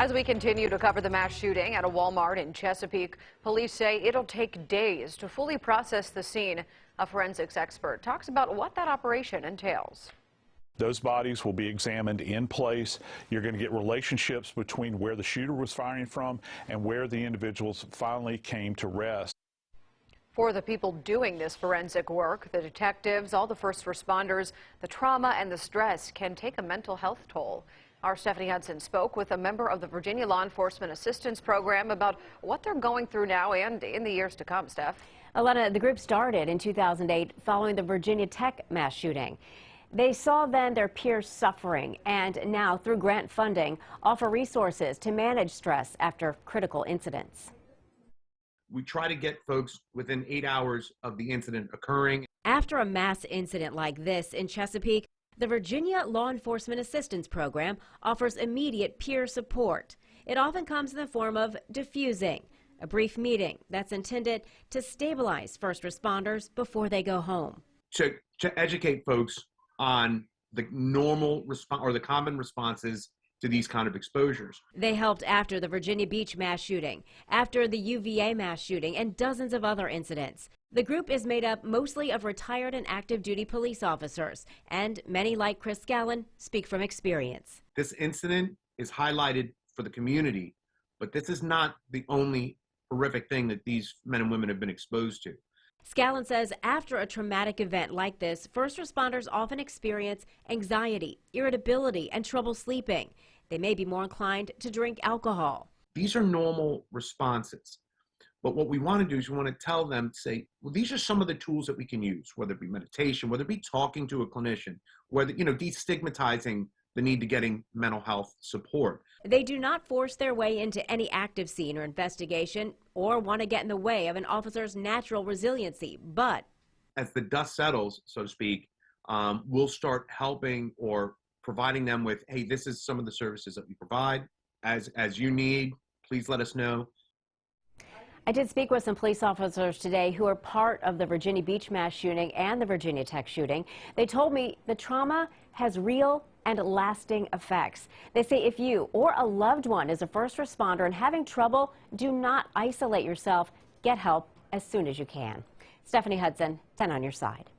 As we continue to cover the mass shooting at a Walmart in Chesapeake, police say it'll take days to fully process the scene. A forensics expert talks about what that operation entails. Those bodies will be examined in place. You're going to get relationships between where the shooter was firing from and where the individuals finally came to rest. For the people doing this forensic work, the detectives, all the first responders, the trauma and the stress can take a mental health toll. Our Stephanie Hudson spoke with a member of the Virginia Law Enforcement Assistance Program about what they're going through now and in the years to come. Steph. Alana, the group started in 2008 following the Virginia Tech mass shooting. They saw then their peers suffering and now, through grant funding, offer resources to manage stress after critical incidents. We try to get folks within 8 hours of the incident occurring. After a mass incident like this in Chesapeake, the Virginia Law Enforcement Assistance Program offers immediate peer support. It often comes in the form of diffusing, a brief meeting that's intended to stabilize first responders before they go home. To educate folks on the normal response or the common responses to these kind of exposures. They helped after the Virginia Beach mass shooting, after the UVA mass shooting, and dozens of other incidents. The group is made up mostly of retired and active duty police officers, and many like Chris Scallon speak from experience. This incident is highlighted for the community, but this is not the only horrific thing that these men and women have been exposed to. Scallon says after a traumatic event like this, first responders often experience anxiety, irritability, and trouble sleeping. They may be more inclined to drink alcohol. These are normal responses. But what we want to do is we want to tell them, say, well, these are some of the tools that we can use, whether it be meditation, whether it be talking to a clinician, whether, destigmatizing the need to getting mental health support. They do not force their way into any active scene or investigation or want to get in the way of an officer's natural resiliency. But as the dust settles, so to speak, we'll start helping or providing them with, hey, this is some of the services that we provide. As you need, please let us know. I did speak with some police officers today who are part of the Virginia Beach mass shooting and the Virginia Tech shooting. They told me the trauma has real and lasting effects. They say if you or a loved one is a first responder and having trouble, do not isolate yourself. Get help as soon as you can. Stephanie Hudson, 10 on your side.